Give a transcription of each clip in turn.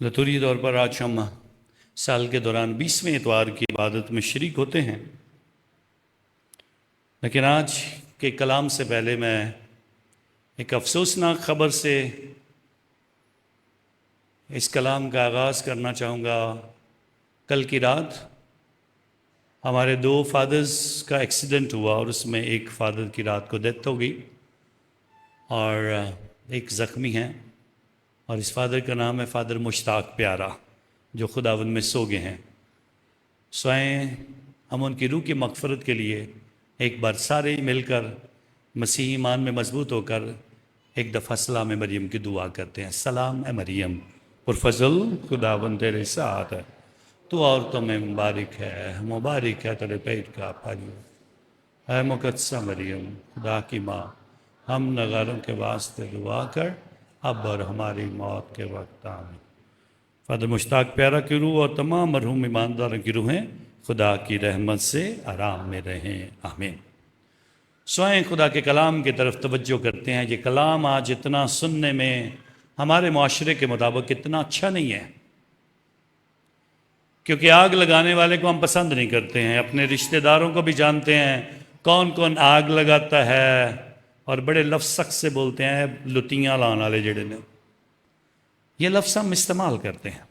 لطوری طور پر آج ہم سال کے دوران 20ویں اتوار کی عبادت میں شریک ہوتے ہیں، لیکن آج کے کلام سے پہلے میں ایک افسوسناک خبر سے اس کلام کا آغاز کرنا چاہوں گا۔ کل کی رات ہمارے 2 فادرز کا ایکسیڈنٹ ہوا اور اس میں ایک فادر کی رات کو ڈیتھ ہو گئی اور ایک زخمی ہیں، اور اس فادر کا نام ہے فادر مشتاق پیارا، جو خداوند میں سو گئے ہیں۔ سوائیں ہم ان کی روح کی مغفرت کے لیے ایک بار سارے مل کر مسیحی ایمان میں مضبوط ہو کر ایک دفعہ سلام مریم کی دعا کرتے ہیں۔ سلام اے مریم پرفضل، خداوند تیرے ساتھ ہے، تو عورتوں میں مبارک ہے تیرے پیٹ کا پھل۔ اے مقدسہ مریم، خدا کی ماں، ہم نگاروں کے واسطے دعا کر، اب اور ہماری موت کے وقت آمین۔ فادر مشتاق پیارا کی روح اور تمام مرحوم ایمانداروں کی روحیں خدا کی رحمت سے آرام میں رہیں، آمین۔ سوائیں خدا کے کلام کی طرف توجہ کرتے ہیں۔ یہ کلام آج اتنا سننے میں ہمارے معاشرے کے مطابق اتنا اچھا نہیں ہے، کیونکہ آگ لگانے والے کو ہم پسند نہیں کرتے ہیں۔ اپنے رشتہ داروں کو بھی جانتے ہیں کون کون آگ لگاتا ہے، اور بڑے لفظ سخت سے بولتے ہیں، لتیاں لان والے جڑے نے، یہ لفظ ہم استعمال کرتے ہیں۔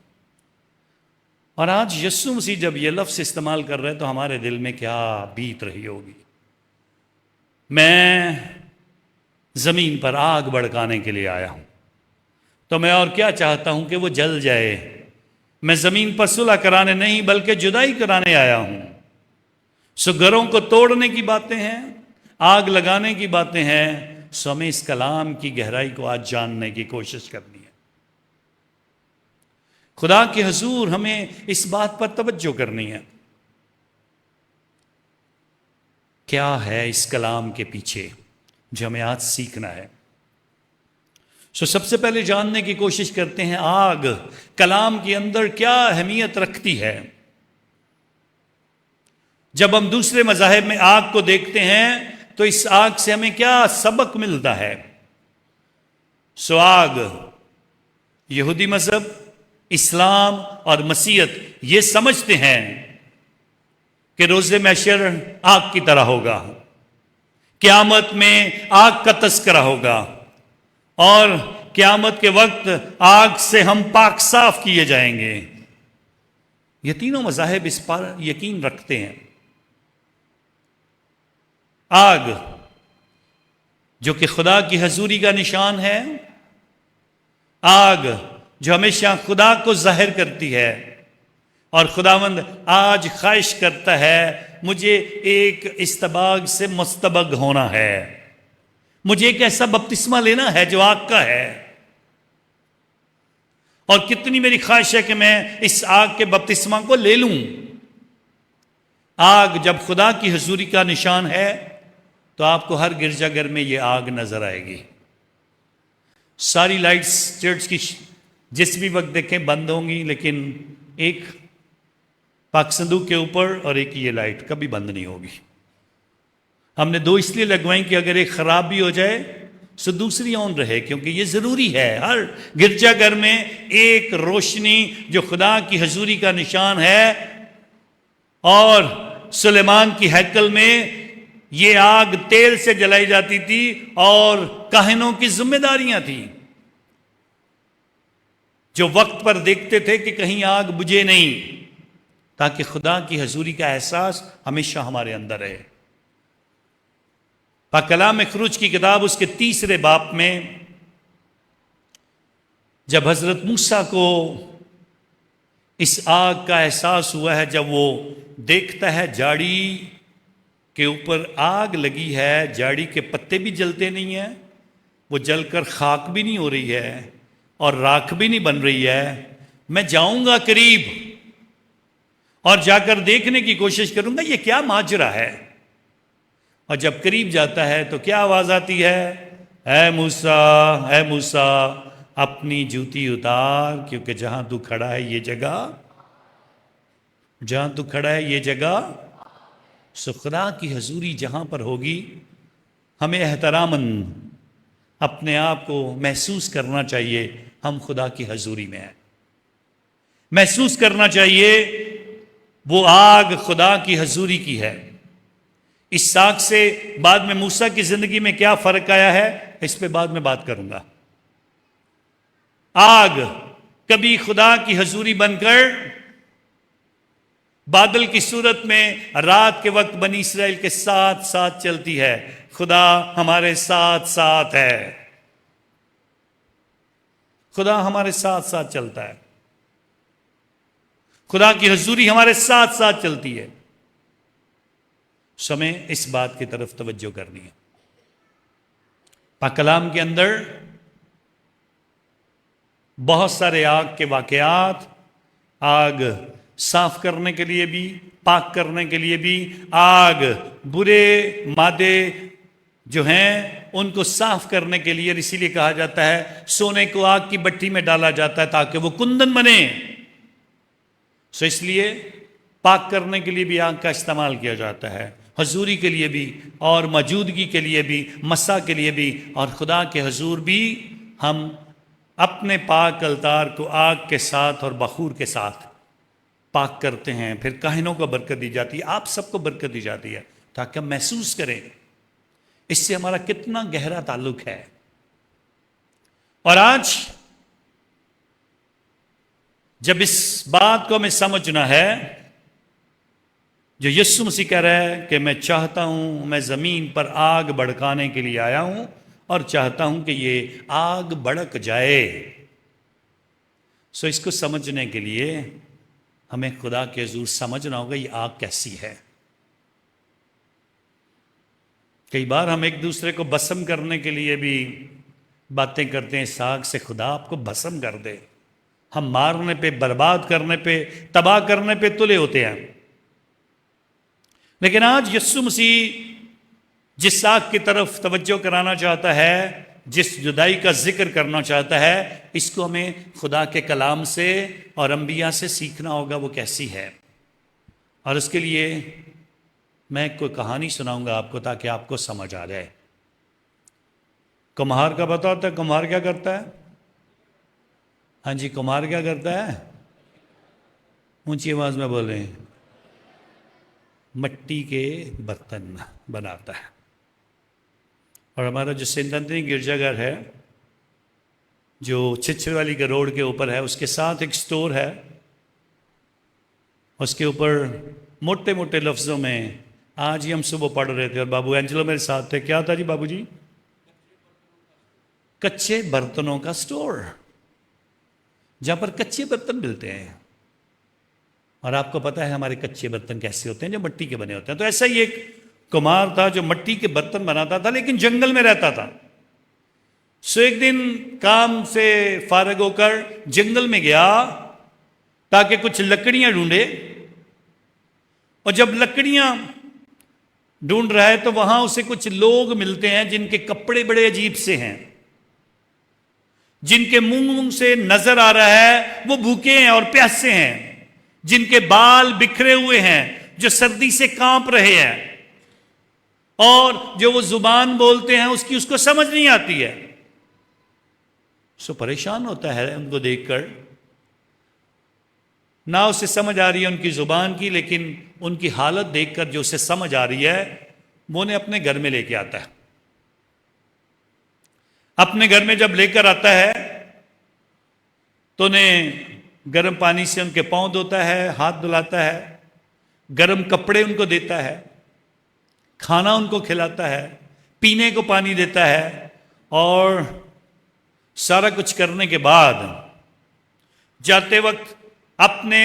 اور آج یسوع مسیح جب یہ لفظ استعمال کر رہے تو ہمارے دل میں کیا بیت رہی ہوگی۔ میں زمین پر آگ بھڑکانے کے لیے آیا ہوں، تو میں اور کیا چاہتا ہوں کہ وہ جل جائے۔ میں زمین پر صلح کرانے نہیں بلکہ جدائی کرانے آیا ہوں۔ سو گھروں کو توڑنے کی باتیں ہیں، آگ لگانے کی باتیں ہیں، سو ہمیں اس کلام کی گہرائی کو آج جاننے کی کوشش کرنی ہے۔ خدا کے حضور ہمیں اس بات پر توجہ کرنی ہے، کیا ہے اس کلام کے پیچھے جو ہمیں آج سیکھنا ہے۔ سب سے پہلے جاننے کی کوشش کرتے ہیں آگ کلام کے اندر کیا اہمیت رکھتی ہے۔ جب ہم دوسرے مذاہب میں آگ کو دیکھتے ہیں تو اس آگ سے ہمیں کیا سبق ملتا ہے۔ آگ، یہودی مذہب، اسلام اور مسیحیت یہ سمجھتے ہیں کہ روز محشر آگ کی طرح ہوگا، قیامت میں آگ کا تذکرہ ہوگا، اور قیامت کے وقت آگ سے ہم پاک صاف کیے جائیں گے۔ یہ تینوں مذاہب اس پر یقین رکھتے ہیں۔ آگ جو کہ خدا کی حضوری کا نشان ہے، آگ جو ہمیشہ خدا کو ظاہر کرتی ہے، اور خداوند آج خواہش کرتا ہے مجھے ایک استباغ سے مستبغ ہونا ہے، مجھے ایک ایسا بپتسمہ لینا ہے جو آگ کا ہے۔ اور کتنی میری خواہش ہے کہ میں اس آگ کے بپتسمہ کو لے لوں۔ آگ جب خدا کی حضوری کا نشان ہے تو آپ کو ہر گرجا گھر میں یہ آگ نظر آئے گی۔ ساری لائٹس چرچ کی جس بھی وقت دیکھیں بند ہوں گی، لیکن ایک پاک صندوق کے اوپر اور ایک یہ لائٹ کبھی بند نہیں ہوگی۔ ہم نے 2 اس لیے لگوائیں کہ اگر ایک خراب بھی ہو جائے تو دوسری آن رہے، کیونکہ یہ ضروری ہے۔ ہر گرجا گھر میں ایک روشنی جو خدا کی حضوری کا نشان ہے، اور سلیمان کی ہیکل میں یہ آگ تیل سے جلائی جاتی تھی اور کاہنوں کی ذمہ داریاں تھیں جو وقت پر دیکھتے تھے کہ کہیں آگ بجھے نہیں، تاکہ خدا کی حضوری کا احساس ہمیشہ ہمارے اندر رہے۔ پاک کلام خروج کی کتاب اس کے 3 باب میں جب حضرت موسیٰ کو اس آگ کا احساس ہوا ہے، جب وہ دیکھتا ہے جاڑی کے اوپر آگ لگی ہے، جاڑی کے پتے بھی جلتے نہیں ہیں، وہ جل کر خاک بھی نہیں ہو رہی ہے اور راکھ بھی نہیں بن رہی ہے، میں جاؤں گا قریب اور جا کر دیکھنے کی کوشش کروں گا یہ کیا ماجرا ہے۔ اور جب قریب جاتا ہے تو کیا آواز آتی ہے؟ اے موسیٰ، اے موسیٰ، اپنی جوتی اتار، کیونکہ جہاں تو کھڑا ہے یہ جگہ سو خدا کی حضوری جہاں پر ہوگی، ہمیں احتراماً اپنے آپ کو محسوس کرنا چاہیے ہم خدا کی حضوری میں ہیں۔ محسوس کرنا چاہیے وہ آگ خدا کی حضوری کی ہے. اس آگ سے بعد میں موسیٰ کی زندگی میں کیا فرق آیا ہے اس پہ بعد میں بات کروں گا. آگ کبھی خدا کی حضوری بن کر بادل کی صورت میں رات کے وقت بنی اسرائیل کے ساتھ ساتھ چلتی ہے. خدا ہمارے ساتھ ساتھ ہے. خدا ہمارے ساتھ ساتھ چلتا ہے. خدا کی حضوری ہمارے ساتھ ساتھ چلتی ہے. ہمیں اس بات کی طرف توجہ کرنی ہے. پاک کلام کے اندر بہت سارے آگ کے واقعات، آگ صاف کرنے کے لیے بھی، پاک کرنے کے لیے بھی، آگ برے مادے جو ہیں ان کو صاف کرنے کے لیے، اسی لیے کہا جاتا ہے سونے کو آگ کی بٹی میں ڈالا جاتا ہے تاکہ وہ کندن بنے. سو اس لیے پاک کرنے کے لیے بھی آگ کا استعمال کیا جاتا ہے، حضوری کے لیے بھی اور موجودگی کے لیے بھی، مسا کے لیے بھی، اور خدا کے حضور بھی ہم اپنے پاک الطار کو آگ کے ساتھ اور بخور کے ساتھ پاک کرتے ہیں. پھر کاہنوں کو برکت دی جاتی ہے، آپ سب کو برکت دی جاتی ہے تاکہ ہم محسوس کریں اس سے ہمارا کتنا گہرا تعلق ہے. اور آج جب اس بات کو ہمیں سمجھنا ہے جو یسوع مسیح کہہ رہا ہے کہ میں چاہتا ہوں، میں زمین پر آگ بھڑکانے کے لیے آیا ہوں اور چاہتا ہوں کہ یہ آگ بھڑک جائے. سو اس کو سمجھنے کے لیے ہمیں خدا کے حضور سمجھنا ہوگا یہ آگ کیسی ہے. کئی بار ہم ایک دوسرے کو بھسم کرنے کے لیے بھی باتیں کرتے ہیں، اس آگ سے خدا آپ کو بھسم کر دے. ہم مارنے پہ، برباد کرنے پہ، تباہ کرنے پہ تلے ہوتے ہیں. لیکن آج یسوع مسیح جس آگ کی طرف توجہ کرانا چاہتا ہے، جس جدائی کا ذکر کرنا چاہتا ہے، اس کو ہمیں خدا کے کلام سے اور انبیاء سے سیکھنا ہوگا وہ کیسی ہے. اور اس کے لیے میں کوئی کہانی سناؤں گا آپ کو تاکہ آپ کو سمجھ آ جائے. کمہار کا پتہ ہوتا ہے کمہار کیا کرتا ہے؟ ہاں جی، کمہار کیا کرتا ہے؟ اونچی آواز میں بولیں. مٹی کے برتن بناتا ہے. اور ہمارا جو سینٹ انتھونی گرجا گھر ہے جو چھچھر والی کے روڈ کے اوپر ہے، اس کے ساتھ ایک سٹور ہے. اس کے اوپر موٹے موٹے لفظوں میں آج ہی ہم صبح پڑھ رہے تھے اور بابو اینجلو میرے ساتھ تھے. کیا تھا جی بابو جی؟ کچے برتنوں کا سٹور، جہاں پر کچے برتن ملتے ہیں. اور آپ کو پتا ہے ہمارے کچے برتن کیسے ہوتے ہیں؟ جو مٹی کے بنے ہوتے ہیں. تو ایسا ہی ایک کمار تھا جو مٹی کے برتن بناتا تھا لیکن جنگل میں رہتا تھا. سو ایک دن کام سے فارغ ہو کر جنگل میں گیا تاکہ کچھ لکڑیاں ڈھونڈے. اور جب لکڑیاں ڈھونڈ رہا ہے تو وہاں اسے کچھ لوگ ملتے ہیں جن کے کپڑے بڑے عجیب سے ہیں، جن کے منہ سے نظر آ رہا ہے وہ بھوکے ہیں اور پیاسے ہیں، جن کے بال بکھرے ہوئے ہیں، جو سردی سے کانپ رہے ہیں، اور جو وہ زبان بولتے ہیں اس کو سمجھ نہیں آتی ہے. سو پریشان ہوتا ہے ان کو دیکھ کر. نہ اسے سمجھ آ رہی ہے ان کی زبان کی، لیکن ان کی حالت دیکھ کر جو اسے سمجھ آ رہی ہے وہ انہیں اپنے گھر میں لے کے آتا ہے. اپنے گھر میں جب لے کر آتا ہے تو انہیں گرم پانی سے ان کے پاؤں دھوتا ہے، ہاتھ دھلاتا ہے، گرم کپڑے ان کو دیتا ہے، کھانا ان کو کھلاتا ہے، پینے کو پانی دیتا ہے. اور سارا کچھ کرنے کے بعد جاتے وقت اپنے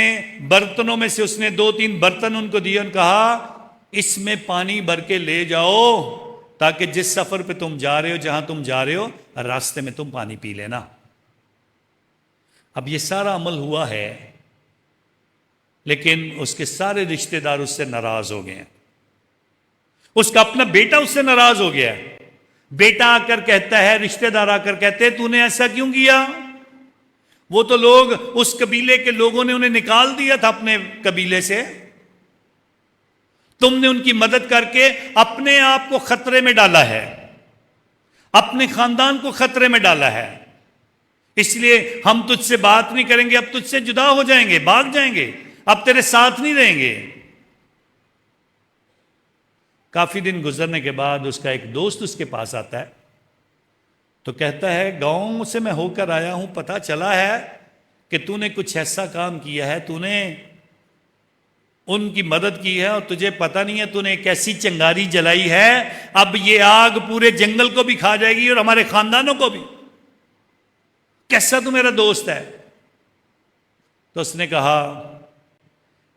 برتنوں میں سے اس نے 2-3 برتن ان کو دیے اور کہا اس میں پانی بھر کے لے جاؤ تاکہ جس سفر پہ تم جا رہے ہو، جہاں تم جا رہے ہو، راستے میں تم پانی پی لینا. اب یہ سارا عمل ہوا ہے لیکن اس کے سارے رشتہ دار اس سے ناراض ہو گئے ہیں. اس کا اپنا بیٹا اس سے ناراض ہو گیا ہے. بیٹا آ کر کہتا ہے، رشتہ دار آ کر کہتے ہیں تو نے ایسا کیوں کیا؟ وہ تو لوگ، اس قبیلے کے لوگوں نے انہیں نکال دیا تھا اپنے قبیلے سے، تم نے ان کی مدد کر کے اپنے آپ کو خطرے میں ڈالا ہے، اپنے خاندان کو خطرے میں ڈالا ہے. اس لیے ہم تجھ سے بات نہیں کریں گے، اب تجھ سے جدا ہو جائیں گے، بھاگ جائیں گے، اب تیرے ساتھ نہیں رہیں گے۔ کافی دن گزرنے کے بعد اس کا ایک دوست اس کے پاس آتا ہے، تو کہتا ہے گاؤں سے میں ہو کر آیا ہوں، پتہ چلا ہے کہ تو نے کچھ ایسا کام کیا ہے، تو نے ان کی مدد کی ہے، اور تجھے پتہ نہیں ہے تو نے ایک ایسی چنگاری جلائی ہے، اب یہ آگ پورے جنگل کو بھی کھا جائے گی اور ہمارے خاندانوں کو بھی۔ کیسا تو میرا دوست ہے؟ تو اس نے کہا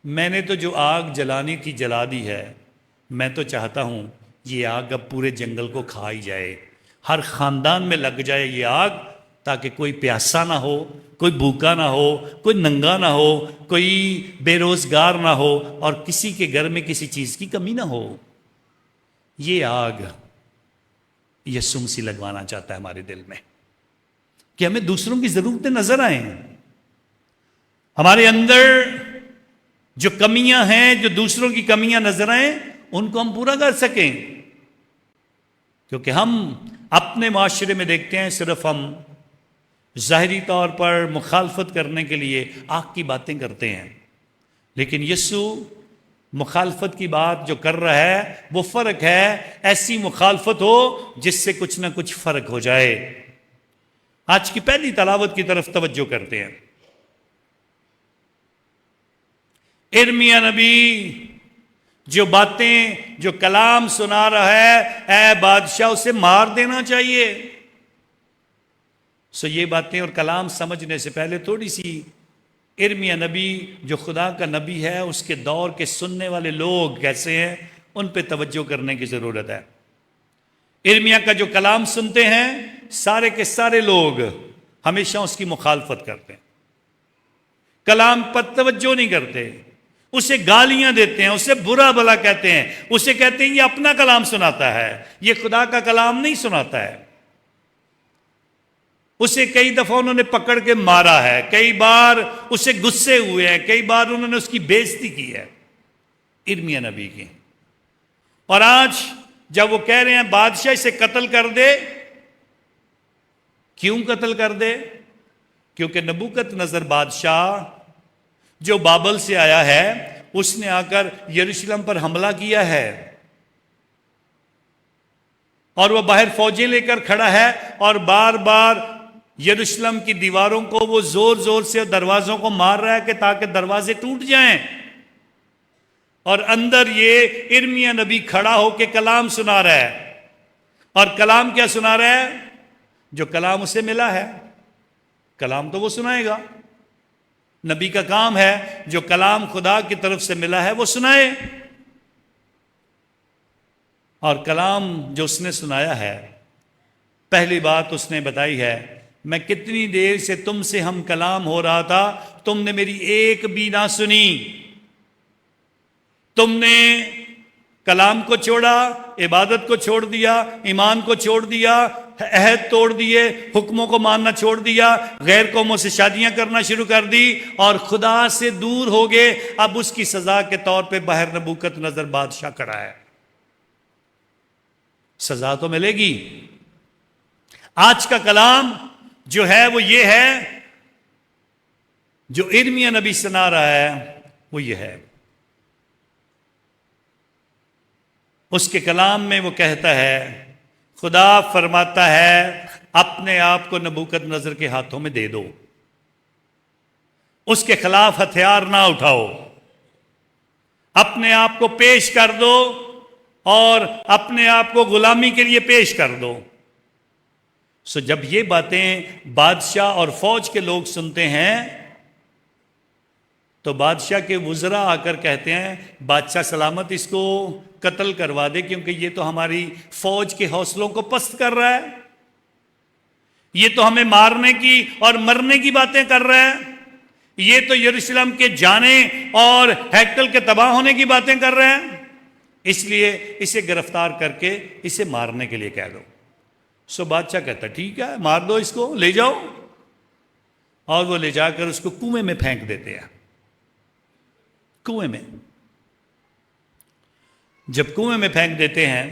میں نے تو جو آگ جلانی تھی جلا دی ہے، میں تو چاہتا ہوں یہ آگ اب پورے جنگل کو کھا ہی جائے، ہر خاندان میں لگ جائے یہ آگ، تاکہ کوئی پیاسا نہ ہو، کوئی بھوکا نہ ہو، کوئی ننگا نہ ہو، کوئی بے روزگار نہ ہو، اور کسی کے گھر میں کسی چیز کی کمی نہ ہو۔ یہ آگ یسوع مسیح لگوانا چاہتا ہے ہمارے دل میں، کہ ہمیں دوسروں کی ضرورتیں نظر آئیں، ہمارے اندر جو کمیاں ہیں، جو دوسروں کی کمیاں نظر آئیں، ان کو ہم پورا کر سکیں۔ کیونکہ ہم اپنے معاشرے میں دیکھتے ہیں صرف ہم ظاہری طور پر مخالفت کرنے کے لیے آگ کی باتیں کرتے ہیں، لیکن یسوع مخالفت کی بات جو کر رہا ہے وہ فرق ہے، ایسی مخالفت ہو جس سے کچھ نہ کچھ فرق ہو جائے۔ آج کی پہلی تلاوت کی طرف توجہ کرتے ہیں۔ ارمیا نبی جو باتیں، جو کلام سنا رہا ہے، اے بادشاہ اسے مار دینا چاہیے۔ یہ باتیں اور کلام سمجھنے سے پہلے تھوڑی سی ارمیا نبی جو خدا کا نبی ہے، اس کے دور کے سننے والے لوگ کیسے ہیں، ان پہ توجہ کرنے کی ضرورت ہے۔ ارمیا کا جو کلام سنتے ہیں، سارے کے سارے لوگ ہمیشہ اس کی مخالفت کرتے ہیں، کلام پر توجہ نہیں کرتے، اسے گالیاں دیتے ہیں، اسے برا بھلا کہتے ہیں، اسے کہتے ہیں یہ اپنا کلام سناتا ہے، یہ خدا کا کلام نہیں سناتا ہے۔ اسے کئی دفعہ انہوں نے پکڑ کے مارا ہے، کئی بار اسے غصے ہوئے ہیں، کئی بار انہوں نے اس کی بے عزتی کی ہے، ارمیا نبی کی۔ اور آج جب وہ کہہ رہے ہیں بادشاہ اسے قتل کر دے، کیوں قتل کر دے؟ کیونکہ نبوکت نظر بادشاہ جو بابل سے آیا ہے، اس نے آ کر یروشلم پر حملہ کیا ہے، اور وہ باہر فوجیں لے کر کھڑا ہے، اور بار بار یروشلم کی دیواروں کو وہ زور زور سے دروازوں کو مار رہا ہے کہ تاکہ دروازے ٹوٹ جائیں، اور اندر یہ ارمیا نبی کھڑا ہو کے کلام سنا رہا ہے۔ اور کلام کیا سنا رہا ہے؟ جو کلام اسے ملا ہے، کلام تو وہ سنائے گا، نبی کا کام ہے جو کلام خدا کی طرف سے ملا ہے وہ سنائے۔ اور کلام جو اس نے سنایا ہے، پہلی بات اس نے بتائی ہے، میں کتنی دیر سے تم سے ہم کلام ہو رہا تھا، تم نے میری ایک بھی نہ سنی، تم نے کلام کو چھوڑا، عبادت کو چھوڑ دیا، ایمان کو چھوڑ دیا، عہد توڑ دیے، حکموں کو ماننا چھوڑ دیا، غیر قوموں سے شادیاں کرنا شروع کر دی، اور خدا سے دور ہو گئے۔ اب اس کی سزا کے طور پہ باہر نبوکت نظر بادشاہ کھڑا ہے، سزا تو ملے گی۔ آج کا کلام جو ہے وہ یہ ہے، جو ارمیا نبی سنا رہا ہے وہ یہ ہے۔ اس کے کلام میں وہ کہتا ہے، خدا فرماتا ہے اپنے آپ کو نبوکت نظر کے ہاتھوں میں دے دو، اس کے خلاف ہتھیار نہ اٹھاؤ، اپنے آپ کو پیش کر دو اور اپنے آپ کو غلامی کے لیے پیش کر دو۔ جب یہ باتیں بادشاہ اور فوج کے لوگ سنتے ہیں تو بادشاہ کے وزراء آ کر کہتے ہیں بادشاہ سلامت اس کو قتل کروا دے، کیونکہ یہ تو ہماری فوج کے حوصلوں کو پست کر رہا ہے، یہ تو ہمیں مارنے کی اور مرنے کی باتیں کر رہا ہے، یہ تو یروشلم کے جانے اور ہیکل کے تباہ ہونے کی باتیں کر رہے ہیں، اس لیے اسے گرفتار کر کے اسے مارنے کے لیے کہہ دو۔ بادشاہ کہتا ٹھیک ہے، مار دو اس کو، لے جاؤ، اور وہ لے جا کر اس کو کنویں میں پھینک دیتے ہیں۔ کنویں میں جب کنویں میں پھینک دیتے ہیں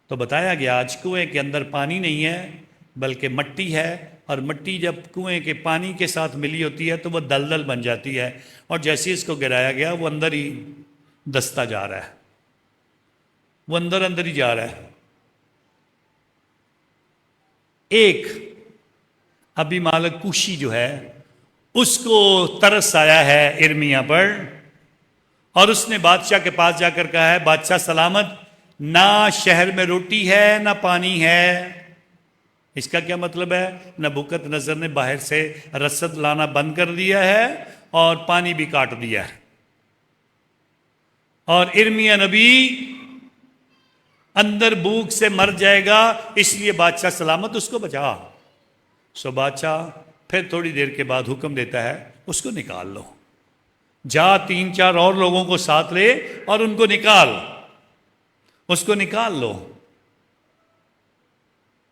تو بتایا گیا آج کنویں کے اندر پانی نہیں ہے، بلکہ مٹی ہے، اور مٹی جب کنویں کے پانی کے ساتھ ملی ہوتی ہے تو وہ دلدل بن جاتی ہے، اور جیسے اس کو گرایا گیا وہ اندر ہی دستا جا رہا ہے، وہ اندر ہی جا رہا ہے۔ ایک ابھی مالک کوشی جو ہے اس کو ترس آیا ہے ارمیا پر، اور اس نے بادشاہ کے پاس جا کر کہا ہے بادشاہ سلامت، نہ شہر میں روٹی ہے نہ پانی ہے۔ اس کا کیا مطلب ہے؟ نبوکت نظر نے باہر سے رسد لانا بند کر دیا ہے اور پانی بھی کاٹ دیا ہے، اور ارمیا نبی اندر بھوک سے مر جائے گا، اس لیے بادشاہ سلامت اس کو بچا۔ سو بادشاہ پھر تھوڑی دیر کے بعد حکم دیتا ہے اس کو نکال لو، جا 3-4 اور لوگوں کو ساتھ لے اور ان کو نکال، اس کو نکال لو۔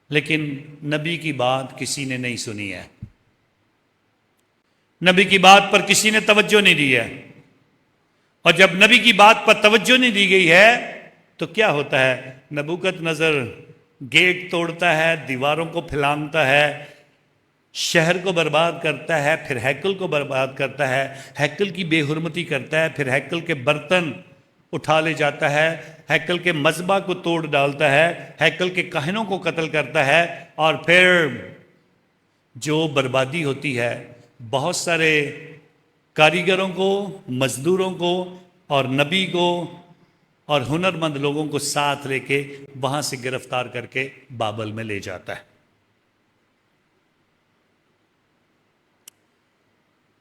لیکن نبی کی بات کسی نے نہیں سنی ہے، نبی کی بات پر کسی نے توجہ نہیں دی ہے، اور جب نبی کی بات پر توجہ نہیں دی گئی ہے تو کیا ہوتا ہے؟ نبوکت نظر گیٹ توڑتا ہے، دیواروں کو پھلانگتا ہے، شہر کو برباد کرتا ہے، پھر ہیکل کو برباد کرتا ہے، ہیکل کی بے حرمتی کرتا ہے، پھر ہیکل کے برتن اٹھا لے جاتا ہے، ہیکل کے مذبح کو توڑ ڈالتا ہے، ہیکل کے کاہنوں کو قتل کرتا ہے، اور پھر جو بربادی ہوتی ہے بہت سارے کاریگروں کو، مزدوروں کو، اور نبی کو اور ہنرمند لوگوں کو ساتھ لے کے وہاں سے گرفتار کر کے بابل میں لے جاتا ہے۔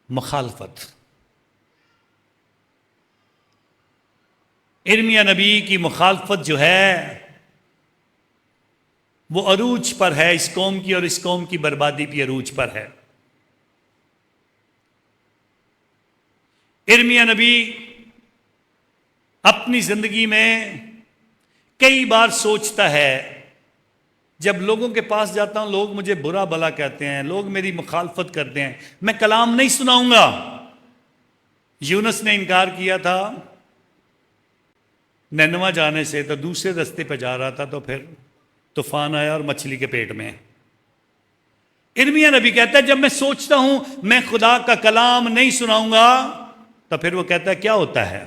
مخالفت، ارمیا نبی کی مخالفت جو ہے وہ عروج پر ہے اس قوم کی، اور اس قوم کی بربادی بھی عروج پر ہے۔ ارمیا نبی اپنی زندگی میں کئی بار سوچتا ہے، جب لوگوں کے پاس جاتا ہوں لوگ مجھے برا بلا کہتے ہیں، لوگ میری مخالفت کرتے ہیں، میں کلام نہیں سناؤں گا۔ یونس نے انکار کیا تھا نینوا جانے سے، تو دوسرے راستے پہ جا رہا تھا تو پھر طوفان آیا اور مچھلی کے پیٹ میں۔ ارمیا نبی کہتا ہے جب میں سوچتا ہوں میں خدا کا کلام نہیں سناؤں گا، تو پھر وہ کہتا ہے کیا ہوتا ہے؟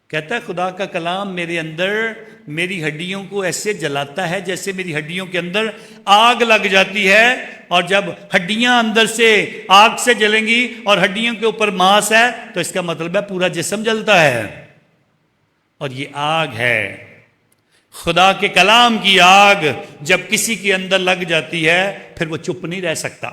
کہتا ہے خدا کا کلام میرے اندر میری ہڈیوں کو ایسے جلاتا ہے جیسے میری ہڈیوں کے اندر آگ لگ جاتی ہے، اور جب ہڈیاں اندر سے آگ سے جلیں گی اور ہڈیوں کے اوپر ماس ہے تو اس کا مطلب ہے پورا جسم جلتا ہے، اور یہ آگ ہے خدا کے کلام کی آگ۔ جب کسی کے اندر لگ جاتی ہے پھر وہ چپ نہیں رہ سکتا۔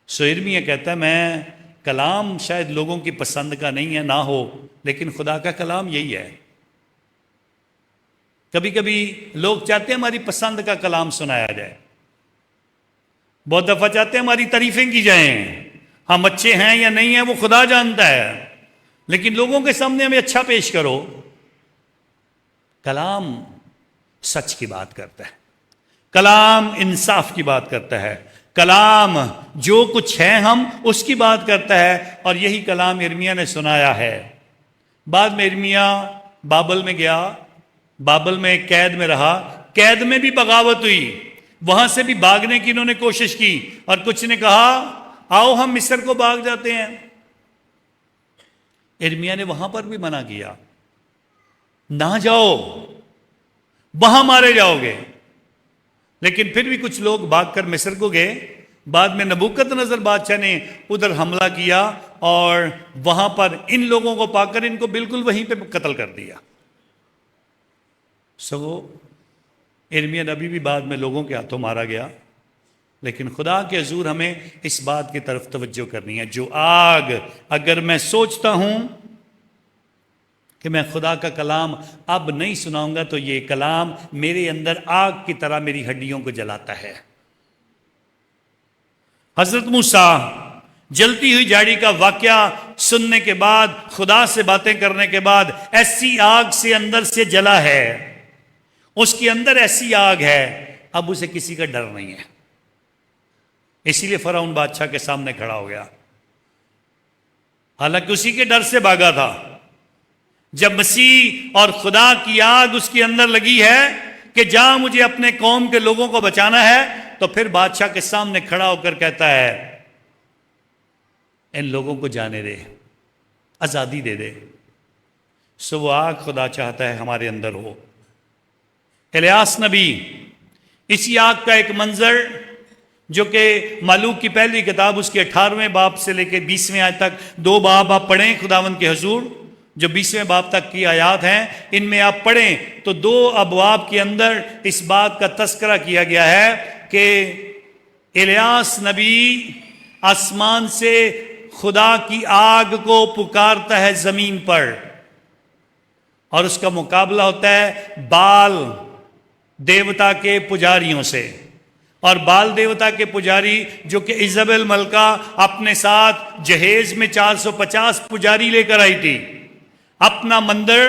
سو ارمیا کہتا ہے میں کلام شاید لوگوں کی پسند کا نہیں ہے، نہ ہو، لیکن خدا کا کلام یہی ہے۔ کبھی کبھی لوگ چاہتے ہیں ہماری پسند کا کلام سنایا جائے، بہت دفعہ چاہتے ہیں ہماری تعریفیں کی جائیں، ہم اچھے ہیں یا نہیں ہیں وہ خدا جانتا ہے، لیکن لوگوں کے سامنے ہمیں اچھا پیش کرو۔ کلام سچ کی بات کرتا ہے، کلام انصاف کی بات کرتا ہے، کلام جو کچھ ہے ہم اس کی بات کرتا ہے، اور یہی کلام ارمیا نے سنایا ہے۔ بعد میں ارمیا بابل میں گیا، بابل میں قید میں رہا، قید میں بھی بغاوت ہوئی، وہاں سے بھی بھاگنے کی انہوں نے کوشش کی، اور کچھ نے کہا آؤ ہم مصر کو بھاگ جاتے ہیں۔ ارمیا نے وہاں پر بھی منع کیا، نہ جاؤ، وہاں مارے جاؤ گے۔ لیکن پھر بھی کچھ لوگ بھاگ کر مصر کو گئے۔ بعد میں نبوکت نظر بادشاہ نے ادھر حملہ کیا اور وہاں پر ان لوگوں کو پا کر ان کو بالکل وہیں پہ قتل کر دیا۔ ارمیا نبی بھی بعد میں لوگوں کے ہاتھوں مارا گیا۔ لیکن خدا کے حضور ہمیں اس بات کی طرف توجہ کرنی ہے، جو آگ اگر میں سوچتا ہوں کہ میں خدا کا کلام اب نہیں سناؤں گا تو یہ کلام میرے اندر آگ کی طرح میری ہڈیوں کو جلاتا ہے۔ حضرت موسیٰ جلتی ہوئی جھاڑی کا واقعہ سننے کے بعد، خدا سے باتیں کرنے کے بعد، ایسی آگ سے اندر سے جلا ہے، اس کے اندر ایسی آگ ہے، اب اسے کسی کا ڈر نہیں ہے، اسی لیے فرعون بادشاہ کے سامنے کھڑا ہو گیا، حالانکہ اسی کے ڈر سے بھاگا تھا۔ جب مسیح اور خدا کی آگ اس کے اندر لگی ہے کہ جہاں مجھے اپنے قوم کے لوگوں کو بچانا ہے، تو پھر بادشاہ کے سامنے کھڑا ہو کر کہتا ہے ان لوگوں کو جانے دے، آزادی دے دے۔ سو وہ آگ خدا چاہتا ہے ہمارے اندر ہو۔ الیاس نبی، اسی آگ کا ایک منظر جو کہ ملوک کی پہلی کتاب اس کے 18ویں باب سے لے کے 20ویں آیت تک 2 باب آپ پڑھیں خداوند کے حضور، جو 20ویں باب تک کی آیات ہیں، ان میں آپ پڑھیں تو 2 ابواب کے اندر اس بات کا تذکرہ کیا گیا ہے کہ الیاس نبی آسمان سے خدا کی آگ کو پکارتا ہے زمین پر، اور اس کا مقابلہ ہوتا ہے بال دیوتا کے پجاریوں سے۔ اور بال دیوتا کے پجاری جو کہ ایزابل ملکہ اپنے ساتھ جہیز میں 450 پجاری لے کر آئی تھی، اپنا مندر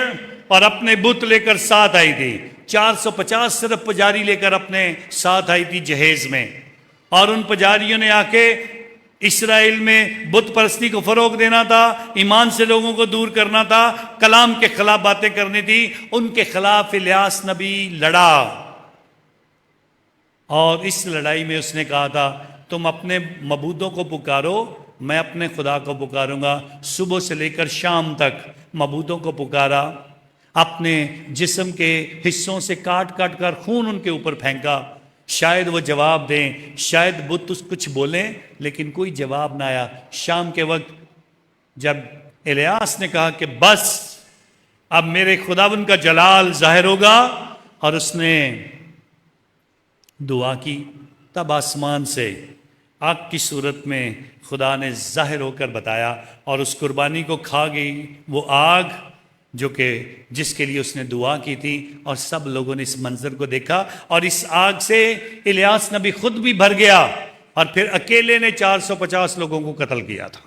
اور اپنے بت لے کر ساتھ آئی تھی، 450 صرف پجاری لے کر اپنے ساتھ آئی تھی جہیز میں، اور ان پجاریوں نے آ کے اسرائیل میں بت پرستی کو فروغ دینا تھا، ایمان سے لوگوں کو دور کرنا تھا، کلام کے خلاف باتیں کرنی تھی۔ ان کے خلاف الیاس نبی لڑا، اور اس لڑائی میں اس نے کہا تھا تم اپنے معبودوں کو پکارو، میں اپنے خدا کو پکاروں گا۔ صبح سے لے کر شام تک معبودوں کو پکارا، اپنے جسم کے حصوں سے کاٹ کاٹ کر خون ان کے اوپر پھینکا، شاید وہ جواب دیں، شاید بت کچھ بولیں، لیکن کوئی جواب نہ آیا۔ شام کے وقت جب الیاس نے کہا کہ بس اب میرے خداوند کا جلال ظاہر ہوگا، اور اس نے دعا کی، تب آسمان سے آگ کی صورت میں خدا نے ظاہر ہو کر بتایا، اور اس قربانی کو کھا گئی وہ آگ جو کہ جس کے لیے اس نے دعا کی تھی، اور سب لوگوں نے اس منظر کو دیکھا، اور اس آگ سے الیاس نبی خود بھی بھر گیا، اور پھر اکیلے نے 450 لوگوں کو قتل کیا تھا۔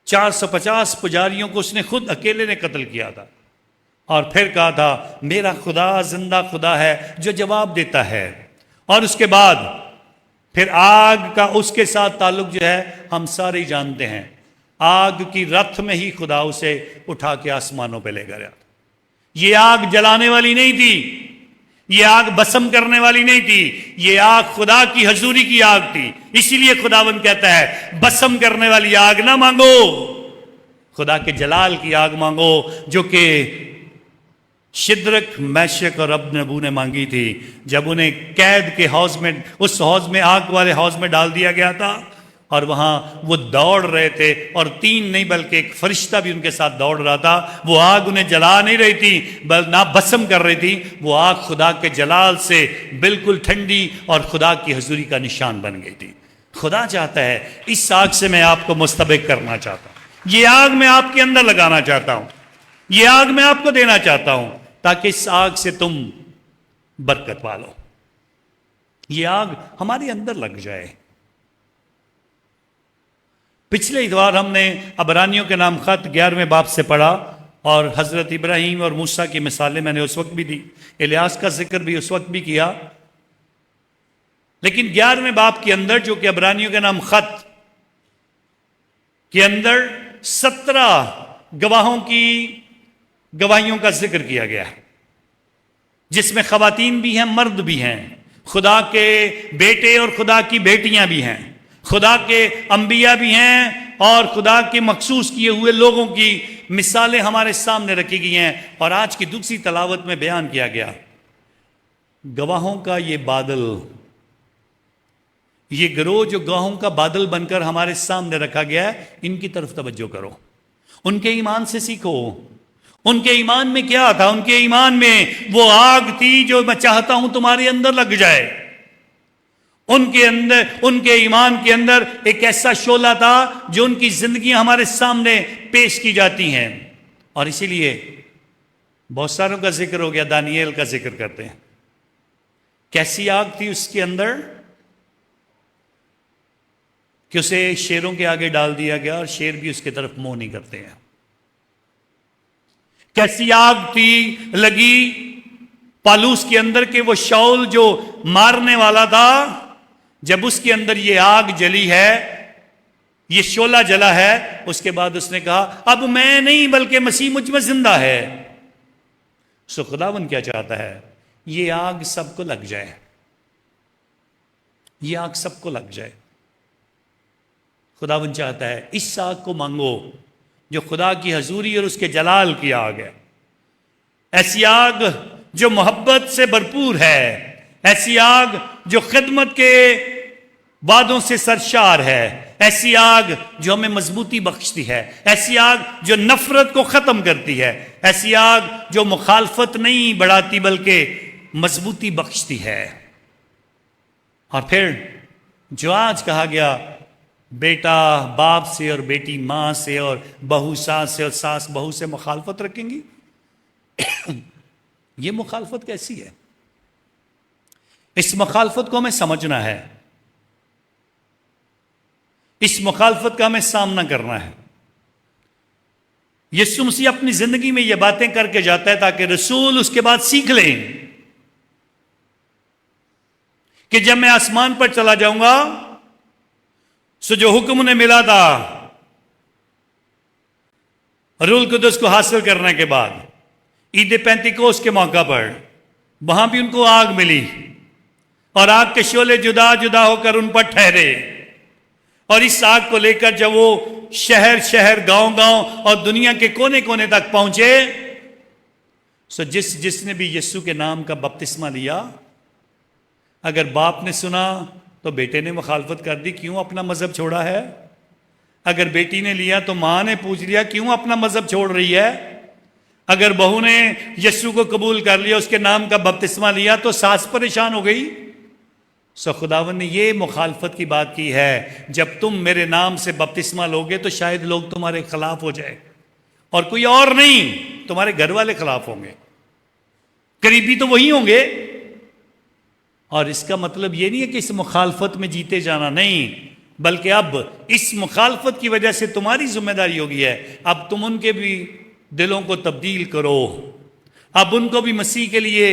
450 پجاریوں کو اس نے خود اکیلے نے قتل کیا تھا، اور پھر کہا تھا میرا خدا زندہ خدا ہے جو جواب دیتا ہے۔ اور اس کے بعد پھر آگ کا اس کے ساتھ تعلق جو ہے ہم سارے ہی جانتے ہیں، آگ کی رتھ میں ہی خدا اسے اٹھا کے آسمانوں پہ لے گیا۔ یہ آگ جلانے والی نہیں تھی، یہ آگ بسم کرنے والی نہیں تھی، یہ آگ خدا کی حضوری کی آگ تھی۔ اسی لیے خداوند کہتا ہے بسم کرنے والی آگ نہ مانگو، خدا کے جلال کی آگ مانگو، جو کہ شدرک میشک اور ابدنگو نے مانگی تھی جب انہیں قید کے حوض میں، اس حوض میں، آگ والے حوض میں ڈال دیا گیا تھا، اور وہاں وہ دوڑ رہے تھے، اور 3 نہیں بلکہ ایک فرشتہ بھی ان کے ساتھ دوڑ رہا تھا۔ وہ آگ انہیں جلا نہیں رہی تھی، نہ بسم کر رہی تھی، وہ آگ خدا کے جلال سے بالکل ٹھنڈی اور خدا کی حضوری کا نشان بن گئی تھی۔ خدا چاہتا ہے اس آگ سے میں آپ کو مستبق کرنا چاہتا ہوں، یہ آگ میں آپ کے اندر لگانا چاہتا ہوں، یہ آگ میں آپ کو دینا چاہتا ہوں، تاکہ اس آگ سے تم برکت پالو، یہ آگ ہمارے اندر لگ جائے۔ پچھلے اتوار ہم نے عبرانیوں کے نام خط 11ویں باب سے پڑھا، اور حضرت ابراہیم اور موسیٰ کی مثالیں میں نے اس وقت بھی دی، الیاس کا ذکر بھی اس وقت بھی کیا، لیکن 11ویں باب کے اندر جو کہ عبرانیوں کے نام خط کے اندر 17 گواہوں کی گواہیوں کا ذکر کیا گیا ہے، جس میں خواتین بھی ہیں، مرد بھی ہیں، خدا کے بیٹے اور خدا کی بیٹیاں بھی ہیں، خدا کے انبیاء بھی ہیں، اور خدا کے مخصوص کیے ہوئے لوگوں کی مثالیں ہمارے سامنے رکھی گئی ہیں، اور آج کی دوسری تلاوت میں بیان کیا گیا گواہوں کا یہ بادل، یہ گروہ جو گواہوں کا بادل بن کر ہمارے سامنے رکھا گیا ہے، ان کی طرف توجہ کرو، ان کے ایمان سے سیکھو۔ ان کے ایمان میں کیا تھا؟ ان کے ایمان میں وہ آگ تھی جو میں چاہتا ہوں تمہارے اندر لگ جائے۔ ان کے اندر، ان کے ایمان کے اندر ایک ایسا شعلہ تھا جو ان کی زندگیاں ہمارے سامنے پیش کی جاتی ہیں، اور اسی لیے بہت ساروں کا ذکر ہو گیا، دانییل کا ذکر کرتے ہیں۔ کیسی آگ تھی اس کے اندر کہ اسے شیروں کے آگے ڈال دیا گیا، اور شیر بھی اس کی طرف منہ نہیں کرتے ہیں۔ کیسی آگ تھی لگی پالوس کے اندر کہ وہ شاول جو مارنے والا تھا، جب اس کے اندر یہ آگ جلی ہے، یہ شعلہ جلا ہے، اس کے بعد اس نے کہا اب میں نہیں بلکہ مسیح مجھ میں زندہ ہے۔ سو خداوند کیا چاہتا ہے؟ یہ آگ سب کو لگ جائے، یہ آگ سب کو لگ جائے۔ خداوند چاہتا ہے اس آگ کو مانگو جو خدا کی حضوری اور اس کے جلال کی آگ ہے، ایسی آگ جو محبت سے بھرپور ہے، ایسی آگ جو خدمت کے وعدوں سے سرشار ہے، ایسی آگ جو ہمیں مضبوطی بخشتی ہے، ایسی آگ جو نفرت کو ختم کرتی ہے، ایسی آگ جو مخالفت نہیں بڑھاتی بلکہ مضبوطی بخشتی ہے۔ اور پھر جو آج کہا گیا بیٹا باپ سے اور بیٹی ماں سے اور بہو ساس سے اور ساس بہو سے مخالفت رکھیں گی، یہ مخالفت کیسی ہے؟ اس مخالفت کو ہمیں سمجھنا ہے، اس مخالفت کا ہمیں سامنا کرنا ہے۔ یسوع مسیح اپنی زندگی میں یہ باتیں کر کے جاتا ہے تاکہ رسول اس کے بعد سیکھ لیں کہ جب میں آسمان پر چلا جاؤں گا سو جو حکم انہیں ملا تھا روح القدس کو حاصل کرنے کے بعد عید پینتیکوس کے موقع پر وہاں بھی ان کو آگ ملی اور آگ کے شعلے جدا جدا ہو کر ان پر ٹھہرے، اور اس آگ کو لے کر جب وہ شہر شہر گاؤں گاؤں اور دنیا کے کونے کونے تک پہنچے، سو جس نے بھی یسوع کے نام کا بپتسمہ لیا، اگر باپ نے سنا تو بیٹے نے مخالفت کر دی، کیوں اپنا مذہب چھوڑا ہے؟ اگر بیٹی نے لیا تو ماں نے پوچھ لیا کیوں اپنا مذہب چھوڑ رہی ہے؟ اگر بہو نے یسوع کو قبول کر لیا، اس کے نام کا بپتسمہ لیا، تو ساس پریشان ہو گئی۔ سو خداوند نے یہ مخالفت کی بات کی ہے، جب تم میرے نام سے بپتسمہ لوگے تو شاید لوگ تمہارے خلاف ہو جائے، اور کوئی اور نہیں، تمہارے گھر والے خلاف ہوں گے، قریبی تو وہی ہوں گے۔ اور اس کا مطلب یہ نہیں ہے کہ اس مخالفت میں جیتے جانا، نہیں، بلکہ اب اس مخالفت کی وجہ سے تمہاری ذمہ داری ہوگی ہے، اب تم ان کے بھی دلوں کو تبدیل کرو، اب ان کو بھی مسیح کے لیے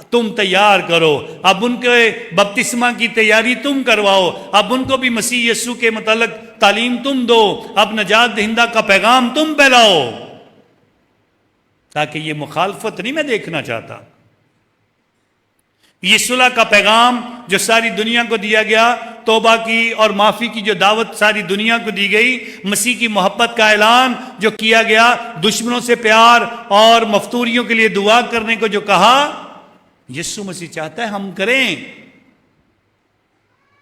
تم تیار کرو، اب ان کے بپتسمہ کی تیاری تم کرواؤ، اب ان کو بھی مسیح یسوع کے متعلق تعلیم تم دو، اب نجات دہندہ کا پیغام تم پھیلاؤ، تاکہ یہ مخالفت نہیں میں دیکھنا چاہتا۔ یہ صلح کا پیغام جو ساری دنیا کو دیا گیا، توبہ کی اور معافی کی جو دعوت ساری دنیا کو دی گئی، مسیح کی محبت کا اعلان جو کیا گیا، دشمنوں سے پیار اور مفتوریوں کے لیے دعا کرنے کو جو کہا، یسوع مسیح چاہتا ہے ہم کریں۔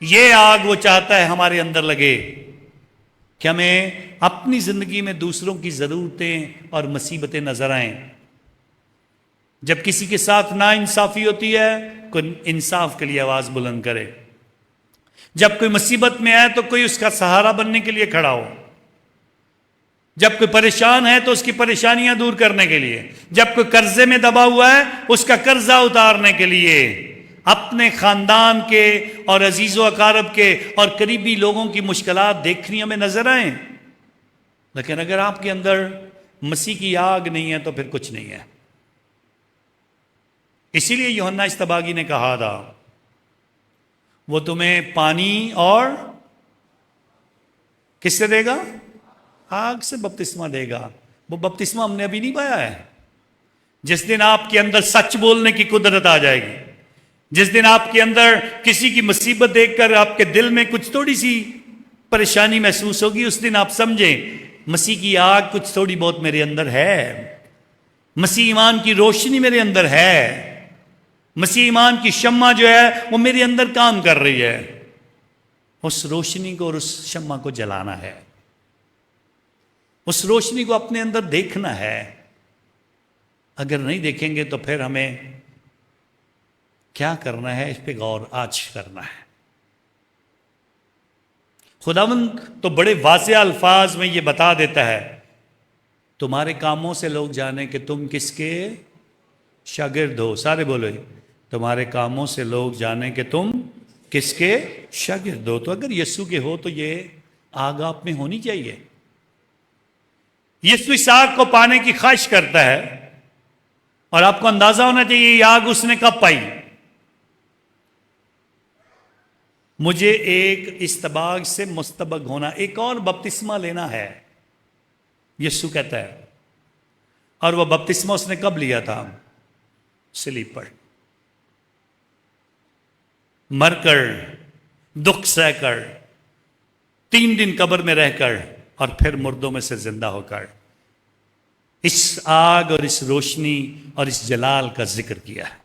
یہ آگ وہ چاہتا ہے ہمارے اندر لگے کہ ہمیں اپنی زندگی میں دوسروں کی ضرورتیں اور مصیبتیں نظر آئیں۔ جب کسی کے ساتھ ناانصافی ہوتی ہے، کوئی انصاف کے لیے آواز بلند کرے۔ جب کوئی مصیبت میں آئے تو کوئی اس کا سہارا بننے کے لیے کھڑا ہو۔ جب کوئی پریشان ہے تو اس کی پریشانیاں دور کرنے کے لیے، جب کوئی قرضے میں دبا ہوا ہے اس کا قرضہ اتارنے کے لیے، اپنے خاندان کے اور عزیز و اقارب کے اور قریبی لوگوں کی مشکلات دیکھنی ہمیں نظر آئیں۔ لیکن اگر آپ کے اندر مسیح کی آگ نہیں ہے تو پھر کچھ نہیں ہے۔ اسی لیے یوحنا اصطباغی نے کہا تھا وہ تمہیں پانی اور کس سے دے گا؟ آگ سے بپتسمہ دے گا۔ وہ بپتسمہ ہم نے ابھی نہیں پایا ہے۔ جس دن آپ کے اندر سچ بولنے کی قدرت آ جائے گی، جس دن آپ کے اندر کسی کی مصیبت دیکھ کر آپ کے دل میں کچھ تھوڑی سی پریشانی محسوس ہوگی، اس دن آپ سمجھیں مسیح کی آگ کچھ تھوڑی بہت میرے اندر ہے، مسیح ایمان کی روشنی میرے اندر ہے، مسیح ایمان کی شمع جو ہے وہ میرے اندر کام کر رہی ہے۔ اس روشنی کو اور اس شمع کو جلانا ہے، اس روشنی کو اپنے اندر دیکھنا ہے۔ اگر نہیں دیکھیں گے تو پھر ہمیں کیا کرنا ہے، اس پہ غور آج کرنا ہے۔ خداوند تو بڑے واضح الفاظ میں یہ بتا دیتا ہے، تمہارے کاموں سے لوگ جانیں کہ تم کس کے شاگرد ہو۔ سارے بولو، تمہارے کاموں سے لوگ جانیں کہ تم کس کے شاگرد ہو۔ تو اگر یسوع کے ہو تو یہ آگ آپ میں ہونی چاہیے۔ یسوع اس آگ کو پانے کی خواہش کرتا ہے، اور آپ کو اندازہ ہونا چاہیے یہ آگ اس نے کب پائی۔ مجھے ایک اصطباغ سے مستبق ہونا، ایک اور بپتسمہ لینا ہے، یسوع کہتا ہے۔ اور وہ بپتسمہ اس نے کب لیا تھا؟ صلیب پر۔ مر کر، دکھ سہ کر، 3 دن قبر میں رہ کر، اور پھر مردوں میں سے زندہ ہو کر اس آگ اور اس روشنی اور اس جلال کا ذکر کیا ہے۔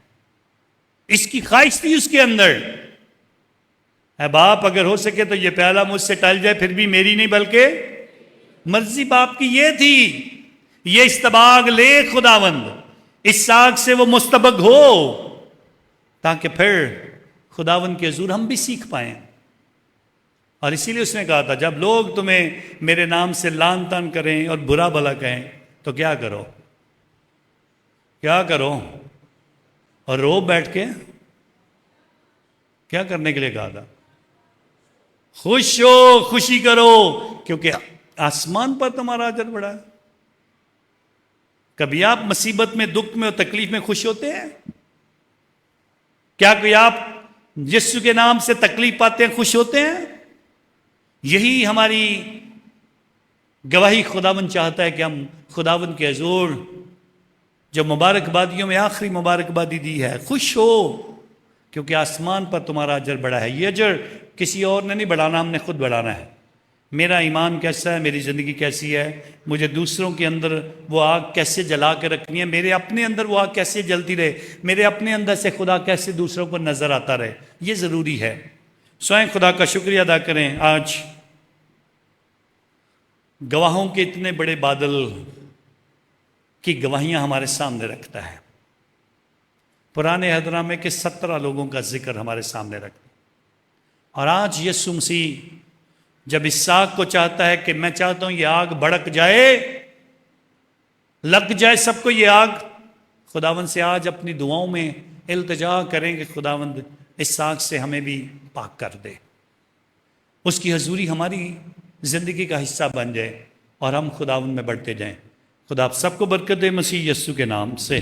اس کی خواہش تھی اس کے اندر، اے باپ اگر ہو سکے تو یہ پیالہ مجھ سے ٹل جائے، پھر بھی میری نہیں بلکہ مرضی باپ کی یہ تھی۔ یہ استباغ لے خداوند، اس آگ سے وہ مستبغ ہو، تاکہ پھر خداوند کے حضور ہم بھی سیکھ پائیں۔ اور اسی لیے اس نے کہا تھا جب لوگ تمہیں میرے نام سے لان تان کریں اور برا بھلا کہیں تو کیا کرو، کیا کرو، اور رو بیٹھ کے کیا کرنے کے لیے کہا تھا؟ خوش ہو، خوشی کرو، کیونکہ آسمان پر تمہارا اجر بڑا ہے۔ کبھی آپ مصیبت میں، دکھ میں اور تکلیف میں خوش ہوتے ہیں؟ کیا کوئی آپ یسوع کے نام سے تکلیف پاتے ہیں خوش ہوتے ہیں؟ یہی ہماری گواہی خداوند چاہتا ہے کہ ہم خداوند کے حضور جو مبارک بادیوں میں آخری مبارک بادی دی ہے، خوش ہو، کیونکہ آسمان پر تمہارا اجر بڑا ہے۔ یہ اجر کسی اور نے نہیں بڑھانا، ہم نے خود بڑھانا ہے۔ میرا ایمان کیسا ہے، میری زندگی کیسی ہے، مجھے دوسروں کے اندر وہ آگ کیسے جلا کے رکھنی ہے، میرے اپنے اندر وہ آگ کیسے جلتی رہے، میرے اپنے اندر سے خدا کیسے دوسروں کو نظر آتا رہے، یہ ضروری ہے۔ سوائیں خدا کا شکریہ ادا کریں۔ آج گواہوں کے اتنے بڑے بادل کی گواہیاں ہمارے سامنے رکھتا ہے۔ پرانے عہد نامے کے 17 لوگوں کا ذکر ہمارے سامنے رکھتا ہے، اور آج یسوع مسیح جب اس آگ کو چاہتا ہے کہ میں چاہتا ہوں یہ آگ بھڑک جائے، لگ جائے سب کو یہ آگ، خداوند سے آج اپنی دعاؤں میں التجا کریں کہ خداوند اس آگ سے ہمیں بھی پاک کر دے، اس کی حضوری ہماری زندگی کا حصہ بن جائے اور ہم خداوند میں بڑھتے جائیں۔ خدا آپ سب کو برکت دے مسیح یسوع کے نام سے۔